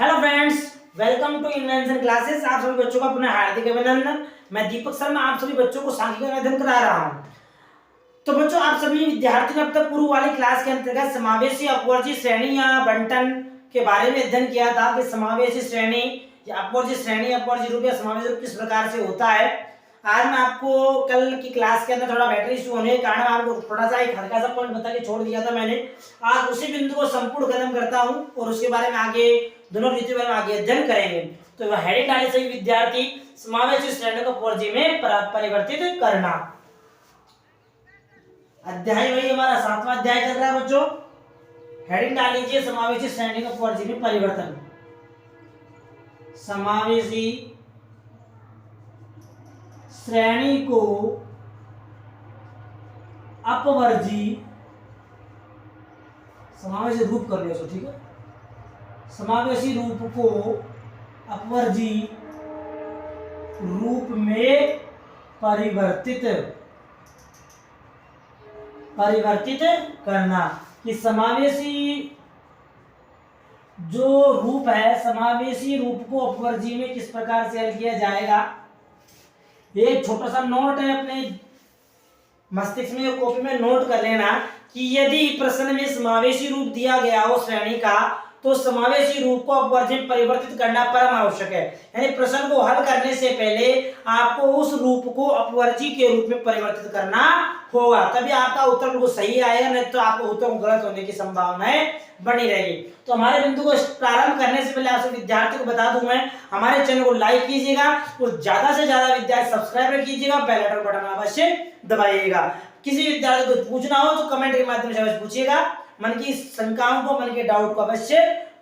Hello friends, welcome to invention classes. आप सभी बच्चों का पुनः हार्दिक अभिनंदन। मैं दीपक शर्मा आप सभी बच्चों को सांख्यिकी का अध्ययन करा रहा हूं। तो बच्चों, आप सभी विद्यार्थी ने अब तक पूर्व वाली क्लास के अंतर्गत समावेशी अपवर्जी श्रेणी या बंटन के बारे में अध्ययन किया था कि समावेशी श्रेणी या अपवर्जी श्रेणी, अपवर्जी रूप या समावेशी रूप किस प्रकार से होता है। आज मैं आपको कल की क्लास के अंदर थोड़ा बैटरी इशू होने के कारण आपको थोड़ा सा एक हल्का सा पॉइंट बता के छोड़ दिया था मैंने। आज उसी बिंदु को संपूर्ण खत्म करता हूं और उसके बारे में आगे दोनों रीति में आगे अध्ययन करेंगे। तो हेडिंग डाले सभी विद्यार्थी समावेशी श्रेणी को अपवर्जी में परिवर्तित करना। अध्याय वही हमारा 7वां अध्याय चल रहा है बच्चों। हेडिंग डाल लीजिए समावेशी श्रेणी को अपवर्जी में परिवर्तन। समावेशी श्रेणी को अपवर्जी, समावेशी रूप कर लो, ठीक है। समावेशी रूप को अपवर्जी रूप में परिवर्तित करना। कि समावेशी जो रूप है, समावेशी रूप को अपवर्जी में किस प्रकार से हल किया जाएगा। एक छोटा सा नोट है, अपने मस्तिष्क में कॉपी में नोट कर लेना कि यदि प्रश्न में समावेशी रूप दिया गया हो श्रेणी का, तो समावेशी रूप को अपवर्जी में परिवर्तित करना परम आवश्यक है। यानी प्रश्न को हल करने से पहले आपको उस रूप को अपवर्जी के रूप में परिवर्तित करना होगा, तभी आपका उत्तर बिल्कुल सही आएगा, नहीं तो आपको उत्तर गलत होने की संभावनाएं बनी रहेगी। तो हमारे बिंदु को प्रारंभ करने से पहले आप सभी विद्यार्थी को बता दूं मैं, हमारे चैनल को लाइक कीजिएगा और ज्यादा से ज्यादा विद्यार्थी सब्सक्राइब कीजिएगा, बेल आइकन बटन अवश्य दबाइएगा। किसी विद्यार्थी को पूछना हो तो कमेंट के माध्यम से अवश्य पूछिएगा। मन की शंकाओं को, मन के डाउट को अवश्य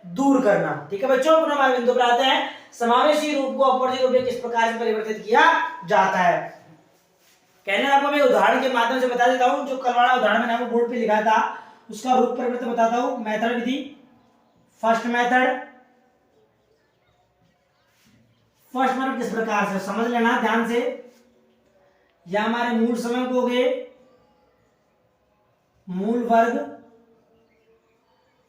दूर करना, ठीक है बच्चों। अपना हमारे बिंदु पर आते हैं, समावेशी रूप को अपवर्जी रूप में किस प्रकार से परिवर्तित किया जाता है। कहने आपको मैं उदाहरण के माध्यम से बता देता हूं। जो कल वाला उदाहरण मैंने आपको बोर्ड पे लिखा था उसका रूप परिवर्तन बताता हूं। मेथड विधि, फर्स्ट मेथड किस प्रकार से समझ लेना ध्यान से। या हमारे मूल समंक हो गए, मूल वर्ग,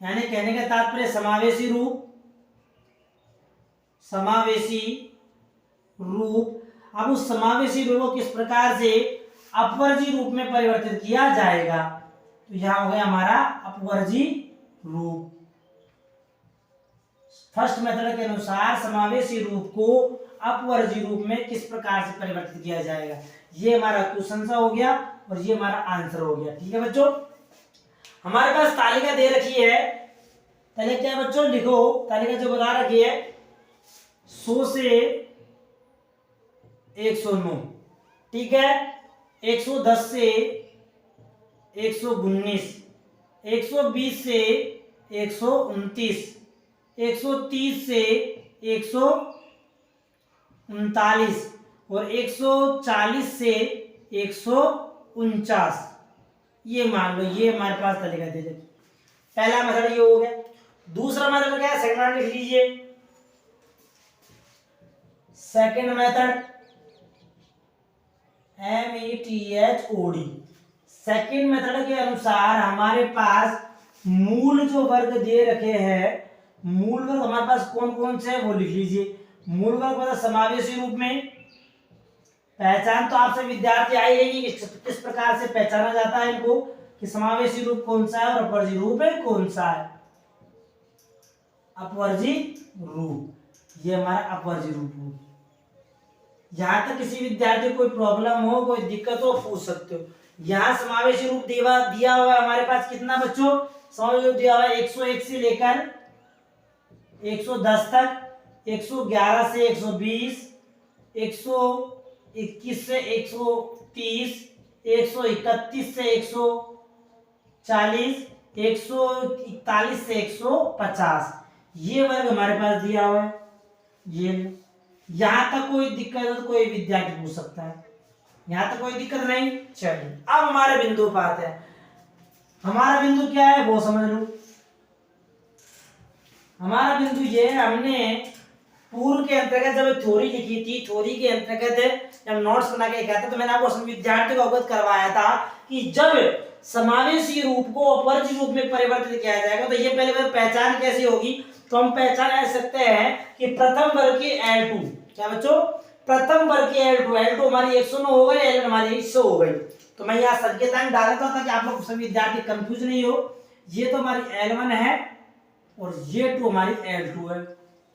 यानी कहने का तात्पर्य समावेशी रूप। अब उस समावेशी रूप को किस प्रकार से अपवर्जी रूप में परिवर्तित किया जाएगा। तो यहां हो गया हमारा अपवर्जी रूप। फर्स्ट मेथड के अनुसार समावेशी रूप को अपवर्जी रूप में किस प्रकार से परिवर्तित किया जाएगा। ये हमारा क्वेश्चन सा हो गया और ये हमारा आंसर हो गया, ठीक है बच्चों। हमारे पास तालिका दे रखी है। तालिका क्या बच्चों, लिखो तालिका जो बता रखी है 100 से 109, ठीक है। 110 से 119, 120 से 129, 130 से 139 और 140 से 149। ये मान लो, ये हमारे पास तालिका दे दे। पहला मेथड ये हो गया। दूसरा मेथड क्या है, सेकंड लिख लीजिए। Second method METHOD। Second method के अनुसार हमारे पास मूल जो वर्ग दे रखे हैं, मूल वर्ग हमारे पास कौन कौन से है वो लिख लीजिए। मूल वर्ग मतलब समावेशी रूप में पहचान तो आपसे विद्यार्थी आई रहेगी कि किस प्रकार से पहचाना जाता है इनको, कि समावेशी रूप कौन सा है और अपवर्जी रूप है कौन सा है। अपवर्जी रूप, ये हमारा अपवर्जी रूप हो। यहां तक किसी विद्यार्थी को कोई प्रॉब्लम हो, कोई दिक्कत हो, पूछ सकते हो। यहाँ समावेशी रूप दिया हुआ है हमारे पास कितना बच्चों, समावेशी रूप दिया हुआ है 101 से लेकर 110 तक, 111 से 120, 121 से 130, 131 से 140, 141 से 150। ये वर्ग हमारे पास दिया हुआ है। ये यहां तक कोई दिक्कत हो तो कोई विद्यार्थी पूछ सकता है, यहां तक कोई दिक्कत नहीं। चलिए अब हमारे बिंदु पर आते हैं। हमारा बिंदु क्या है वो समझ लो। हमारा बिंदु ये है, हमने पूर्व के अंतर्गत जब थ्योरी लिखी थी, थ्योरी के अंतर्गत जब नोट्स बना के लिखा था, तो मैंने आपको विद्यार्थी को अवगत करवाया था कि जब समावेशी रूप को अपवर्ज्य रूप में परिवर्तित किया जाएगा, तो ये पहले पहचान कैसी होगी, तो हम पहचान ऐसे सकते हैं कि प्रथम वर्ग की L2, क्या बच्चों, प्रथम वर्ग की L2 हमारी 109 हो गई, L1 हमारी 100 हो गई। तो मैं यहाँ संकेतांक डाल देता हूं ताकि आप लोग सभी विद्यार्थी कंफ्यूज नहीं हो। ये तो हमारी L1 है और ये 2 हमारी L2 है,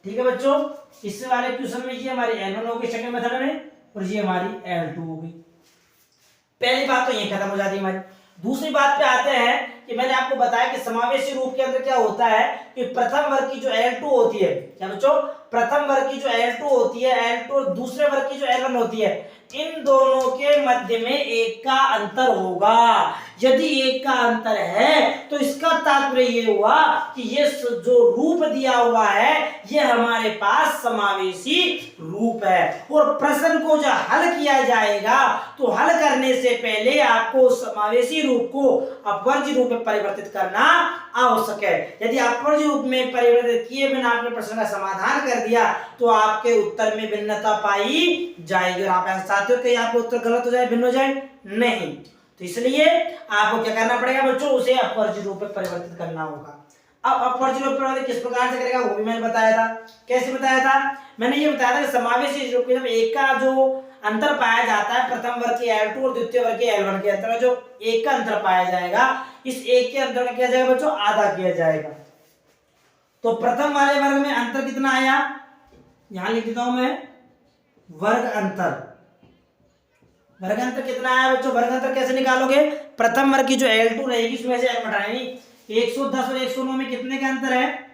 ठीक है बच्चों। इससे वाले क्वेश्चन में ये हमारी L1 हो गई सेकंड मेथड में, और ये हमारी L2 हो गई। पहली बात तो ये खत्म हो जाती है हमारी। दूसरी बात पे आते हैं कि मैंने आपको बताया कि समावेशी रूप के अंदर क्या होता है कि प्रथम वर्ग की जो L2 होती है, क्या बच्चों, प्रथम वर्ग की जो L2 होती है, L2 और दूसरे वर्ग की जो L1 होती है, इन दोनों के मध्य में एक का अंतर होगा। यदि एक का अंतर है तो इसका तात्पर्य ये हुआ कि ये जो रूप दिया हुआ है ये हमारे पास समावेशी रूप है। और प्रश्न को जो हल किया जाएगा तो हल करने से पहले आपको समावेशी रूप को अपवर्ज्य रूप में परिवर्तित करना आवश्यक है। यदि अपवर्ज्य रूप में परिवर्तित किए बिना आपने प्रश्न का समाधान कर दिया तो आपके उत्तर में भिन्नता पाई जाएगी, और आप ऐसा चाहते हो कि आपका उत्तर गलत हो जाए, भिन्न हो जाए, नहीं। तो इसलिए आपको क्या करना पड़ेगा बच्चों, उसे अपवर्ज्य रूप में परिवर्तित करना होगा। अब अपवर्ज्य रूप में परिवर्तित किस प्रकार से करेगा वो भी मैंने बताया था। कैसे बताया था, मैंने ये बताया था कि समावेशी रूप में जब एक का जो अंतर पाया जाता है, प्रथम वर्ग की L2 और द्वितीय वर्ग की L1 के अंतर जो एक का अंतर पाया जाएगा, इस एक के अंतर का किया जाएगा बच्चों, आधा किया जाएगा। तो प्रथम वाले वर्ग में अंतर कितना आया, यहां लिख देता हूं मैं, वर्ग अंतर। वर्ग अंतर कितना आया बच्चों, वर्ग अंतर कैसे निकालोगे, प्रथम वर्ग की जो L2 रहेगी उसमें से L घटाएंगे। 110 और 109 में कितने का अंतर है,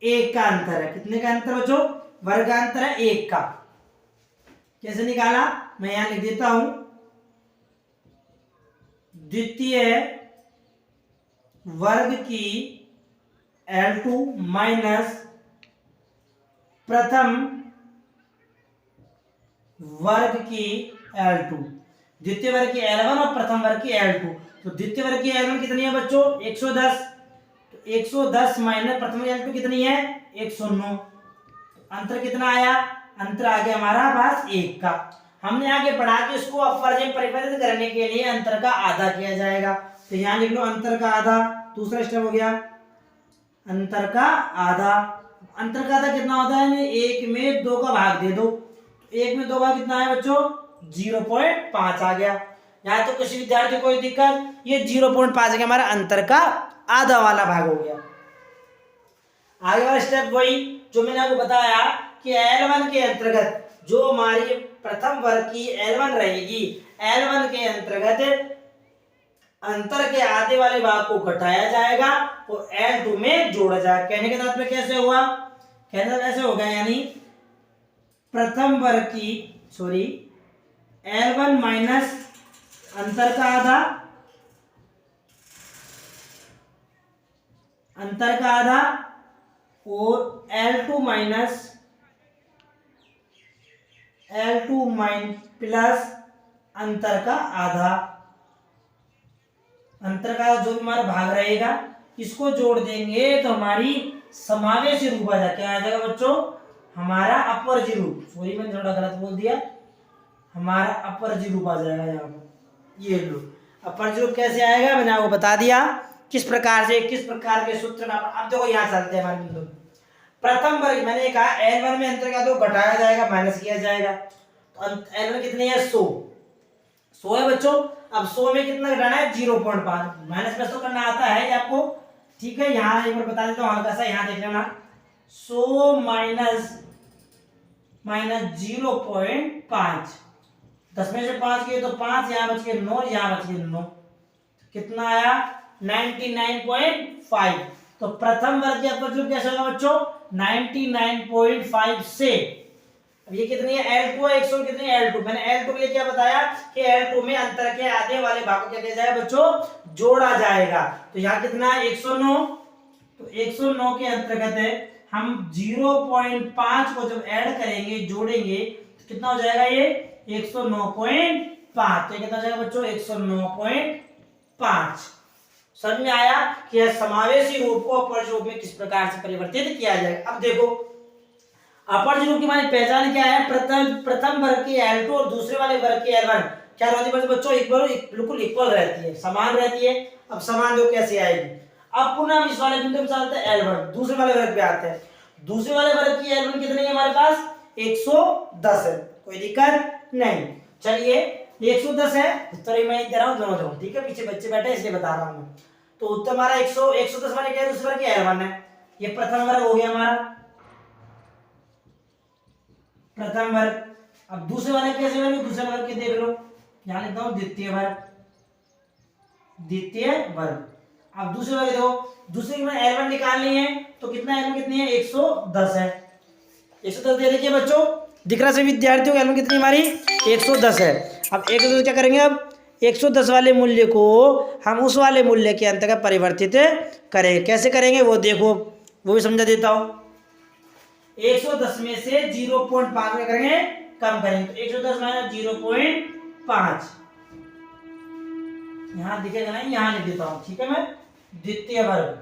एक का अंतर है। कितने का अंतर बच्चों, वर्गांतर है एक का। कैसे निकाला, मैं यहां लिख देता हूं, द्वितीय वर्ग की L2 माइनस प्रथम वर्ग की L2, द्वितीय वर्ग की L1 और प्रथम वर्ग की L2। तो द्वितीय वर्ग की L1 कितनी है बच्चों, 110, तो 110 माइनस प्रथम L2 कितनी है, 109। अंतर कितना आया, अंतर आ गया हमारा पास एक का। हमने आगे पढ़ा कि इसको अपवर्ज्य में परिवर्तित करने के लिए अंतर का आधा किया जाएगा, तो यहां लिख लो अंतर का आधा। दूसरा स्टेप हो गया अंतर का आधा। अंतर का आधा कितना होता है, एक में 2 का भाग दे दो, तो एक में 2 भाग कितना है बच्चों, 0.5 आ गया। यहाँ तो किसी विद्यार्थी को कोई दिक्कत, ये 0.5 गया हमारा अंतर का आधा वाला भाग हो गया। आगे वाला स्टेप वही जो मैंने आपको बताया कि L1 के अंतर्गत जो हमारी प्रथम वर्ग की L1 रहेगी, L1 के अंतर्गत अंतर के आधे वाले भाग को घटाया जाएगा और L2 में जोड़ा जाएगा। कहने के तात्पर्य कैसे हुआ, कहने का ऐसे होगा, यानी प्रथम वर्ग की L1 माइनस अंतर का आधा, अंतर का आधा, और L2 माइनस प्लस अंतर का आधा। अंतर का जो भी हमारा भाग रहेगा इसको जोड़ देंगे तो हमारी समावेशी रूप आ जाएगा। क्या आ जाएगा बच्चों, हमारा अपवर्ज्य रूप। सॉरी मैंने थोड़ा गलत बोल दिया, हमारा अपवर्ज्य रूप आ जाएगा यहाँ पर। ये लो अपवर्ज्य रूप कैसे आएगा मैंने आपको बता दिया, किस प्रकार से, किस प्रकार के सूत्र का। अब देखो यहाँ चलते हैं हमारे बिंदु। प्रथम वर्ग मैंने कहा L1 में अंतर का तो घटाया जाएगा, माइनस किया जाएगा, तो L1 कितनी है, 100 है बच्चों। अब 100 में कितना घटाना है, 0.5। माइनस प्लस तो करना आता है आपको, ठीक है। यहाँ एक बार बता देता हूँ हल्का सा, यहाँ देख लेना, 100 माइनस 0.5, 10 में से 5 किए तो 5, यहाँ बच के 9, यहाँ बच के 9, कितना आया 99.5। तो प्रथम वर्ग की अपवर्ज्य रूप कैसे होगा बच्चों, 99.5 से। अब ये कितनी है, L2 है, 100 कितनी है, L2। मैंने L2 के लिए क्या बताया कि L2 में अंतर के आधे वाले भाग को क्या किया जाएगा बच्चों, जोड़ा जाएगा। तो यहाँ कितना है 109, तो 109 के अंतर्गत हम 0.5 को जब ऐड करेंगे, जोड़ेंगे, तो कितना हो जाएगा ये 109.5। तो कितना हो जाएगा बच्चों, 109.5। समझ में आया कि समावेशी रूप को अपवर्ज्य रूप में किस प्रकार से परिवर्तित किया जाएगा। अब देखो अपवर्ज्य रूप की हमारी पहचान क्या है, प्रथम वर्ग की L2 और दूसरे वाले वर्ग की L1। क्या रहती है बच्चों, बिल्कुल इक्वल रहती है, समान रहती है। अब समान दो कैसे आएगी, अब पुनः हम इस वाले बिंदु पे चलते हैं L वर्ग, दूसरे वाले वर्ग पे आते हैं। दूसरे वाले वर्ग की L1 कितनी है हमारे पास, 110 है, कोई दिक्कत नहीं। चलिए 110 है, उत्तर मैं दे रहा हूँ दोनों तरफ, ठीक है, पीछे बच्चे बैठे इसलिए बता रहा हूँ। तो उत्तर हमारा 110 वाले क्या है, दूसरे वर्ग की L1 है, ये प्रथम वर्ग हो गया हमारा, प्रथम वर्ग। अब दूसरे वाले कैसे वर्ग, दूसरे वर्ग के देख लो, यहां लिखता हूं द्वितीय वर्ग, द्वितीय वर्ग। अब दूसरे वर्ग देखो, दूसरे में L1 निकालनी है तो कितना L1 कितनी है, 110 है, 110 दे देखिए बच्चों, दिख रहा है विद्यार्थियों को L1 कितनी हमारी 110 है। अब 110 क्या करेंगे, अब 110 वाले मूल्य को हम उस वाले मूल्य के अंतर्गत परिवर्तित करेंगे, कैसे करेंगे वो देखो, वो भी समझा देता हूं। 110 में से 0.5 क्या करेंगे, कम करेंगे, तो 110 माइनस 0.5 यहां दिखेगा नहीं, यहां लिख देता हूं, ठीक है। मैं द्वितीय वर्ग,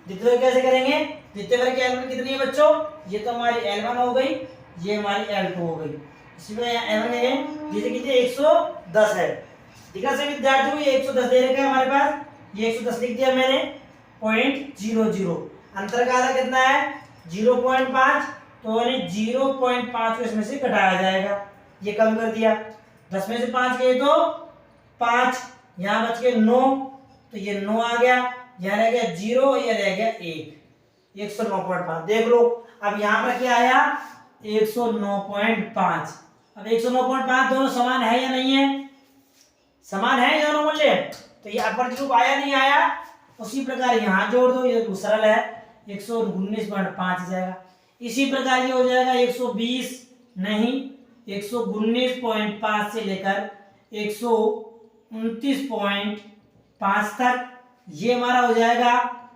द्वितीय वर्ग कैसे करेंगे, द्वितीय वर्ग की L1 कितनी है बच्चों, ये तो हमारी L1 हो गई, ये हमारी L2 हो गई, इसमें L1 है जैसे कितनी 110 है, दिखा से विद्यार्थियों ये 110 दे रखा है हमारे पास, ये 110 लिख दिया मैंने, 0.00 अंतर का आधा कितना है 0.5, तो 0.5 को इसमें से घटाया जाएगा, ये कम कर दिया, 10 में से 5 गए तो 5, यहाँ बच के 9, तो ये 9 आ गया, यहाँ रह गया 0, ये रह गया 1, 109.5 देख लो। अब यहाँ पर क्या आया 109.5, अब 109.5 दोनों समान है या नहीं है, समान है दोनों मूल्य, तो ये अपवर्त रूप आया नहीं आया, उसी प्रकार यहाँ जोड़ दो, ये सरल है 119.5 जाएगा, इसी प्रकार ये हो जाएगा 120 नहीं 119.5 से लेकर 129.5 तक, ये हमारा हो जाएगा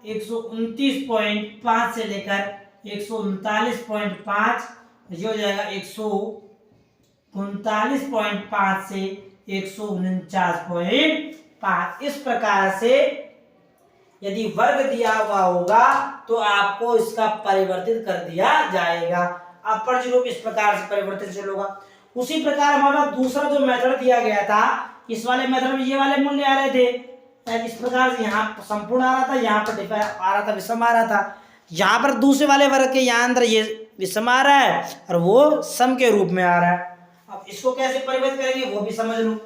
129.5 से लेकर 139.5, ये हो जाएगा 139.5 से 149.5। इस प्रकार से यदि वर्ग दिया हुआ होगा तो आपको इसका परिवर्तित कर दिया जाएगा, अपवर्त रूप इस प्रकार से परिवर्तित होगा। उसी प्रकार हमारा दूसरा जो मेथड दिया गया था, इस वाले मेथड में ये वाले मूल्य आ रहे थे, इस प्रकार से यहाँ संपूर्ण आ रहा था, यहाँ पर डिफाइन आ रहा था, विषम आ रहा था, यहाँ पर दूसरे वाले वर्ग के यहाँ अंदर ये विषम आ रहा है और वो सम के रूप में आ रहा है। अब इसको कैसे परिवर्तित करेंगे वो भी समझ लो,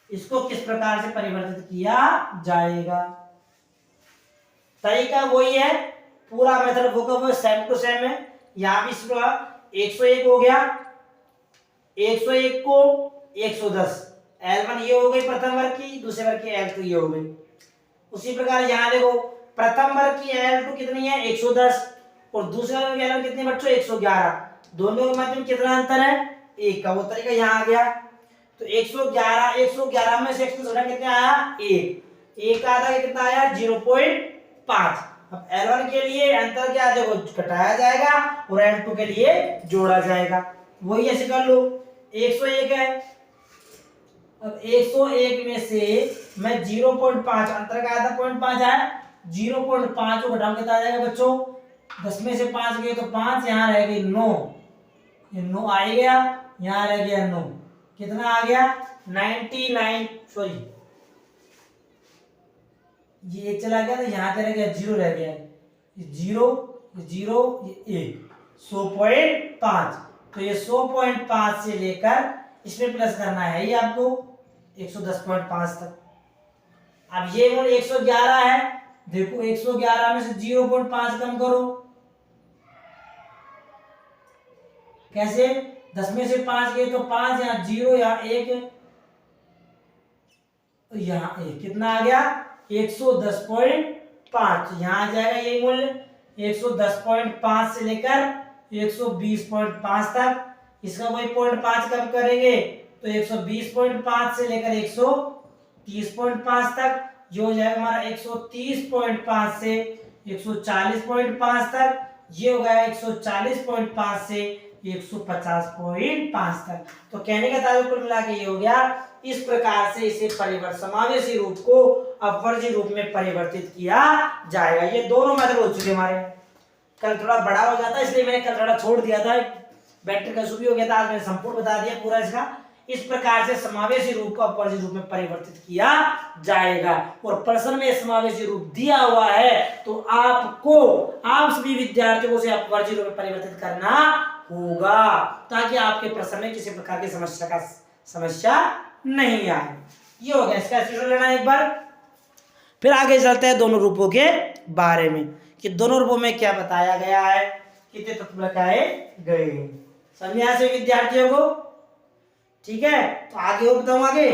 इसको किस प्रकार से परिवर्तित किया जाएगा, तरीका वही है, पूरा मेथड वो सेम टू सेम है। यहां भी 101 हो गया, 101 को 110, L1 ये हो गई प्रथम वर्ग की, दूसरे वर्ग की L2 ये हो गई। उसी प्रकार यहाँ देखो प्रथम वर्ग की L2 कितनी है 110 और दूसरे वर्ग की L1 कितनी बच्चों 111, दोनों के मध्य में कितना अंतर है 1 का, वो तरीका यहाँ आ गया। तो 111 में से 110 घटा कितना आया 1 का आधा कितना आया 0.5। अब L1 के लिए अंतर के आधे को घटाया जाएगा और L2 के लिए जोड़ा जाएगा, वही ऐसे कर लो। 101 है, अब 101 में से मैं 0.5 अंतर का आधा 0.5 है, 0.5 को घटाओ कितना आ जाएगा बच्चों, 10 में से 5 गए तो 5, यहाँ रह गई 9, ये 9 आ गया, यहाँ रह गया 9, कितना आ गया 99, सॉरी ये चला गया तो यहाँ रह गया 0 रह गया, 0 ये 100.5, तो ये 100.5 से लेकर इसमें प्लस करना है ये आपको 110.5 तक। अब ये मूल्य 111 है, देखो 111 में से 0.5 कम करो, कैसे 10 में से 5 गए तो 5, यहाँ 0, यहाँ 1, यहाँ 1 कितना आ गया 110.5, यहाँ आ जाएगा ये मूल्य 110.5 से लेकर 120.5 तक, इसका कोई 0.5 कम करेंगे तो 120.5 से लेकर 130.5 तक, जो हो जाएगा हमारा 130.5 से 140.5 तक, ये हो गया 140.5 से 150.5 तक। तो कहने का तात्पर्य कुल मिला के ये हो गया, इस प्रकार से इसे समावेशी रूप को अपवर्जी रूप में परिवर्तित किया जाएगा। ये दोनों मेथड हो चुके हमारे, कल थोड़ा बड़ा हो जाता है इसलिए मैंने कल थोड़ा छोड़ दिया था, वेक्टर का शुरू हो गया था, आज मैंने संपूर्ण बता दिया पूरा इसका। इस प्रकार से समावेशी रूप को अपवर्जी रूप में परिवर्तित किया जाएगा। और प्रश्न में समावेशी रूप दिया हुआ है तो आप सभी विद्यार्थियों को उसे अपवर्जी रूप में परिवर्तित करना होगा, ताकि आपके प्रश्न में किसी प्रकार की समस्या नहीं आए। ये हो गया इसका स्क्रीनशॉट लेना एक बार। फिर आगे चलते हैं दोनों रूपों के बारे में कि दोनों रूपों में क्या बताया गया है, कितने तत्व लगाए गए। समझ में आया सभी विद्यार्थियों को? ठीक है, तो आगे और बताऊं आगे।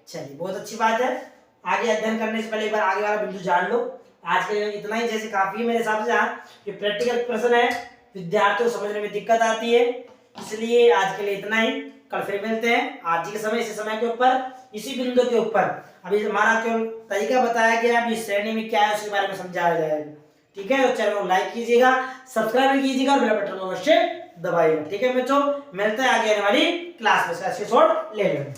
चलिए बहुत अच्छी बात है। आगे अध्ययन करने से पहले एक बार आगे वाला बिंदु जान लो। आज के लिए इतना ही जैसे काफी है मेरे हिसाब से। ये प्रैक्टिकल प्रश्न है, विद्यार्थियों को समझने में दिक्कत आती है, इसलिए आज के लिए इतना ही। कल फिर मिलते हैं आज के समय, इसी समय के ऊपर, इसी बिंदु के ऊपर। अभी हमारा केवल तरीका बताया गया, अभी श्रेणी में क्या है उसके बारे में समझाया जाएगा। ठीक है, तो चैनल को लाइक कीजिएगा, सब्सक्राइब कीजिएगा और बेल बटन को अवश्य दबाइएगा। ठीक है बच्चों, मिलते हैं आगे आने वाली क्लास में। ले लेंगे।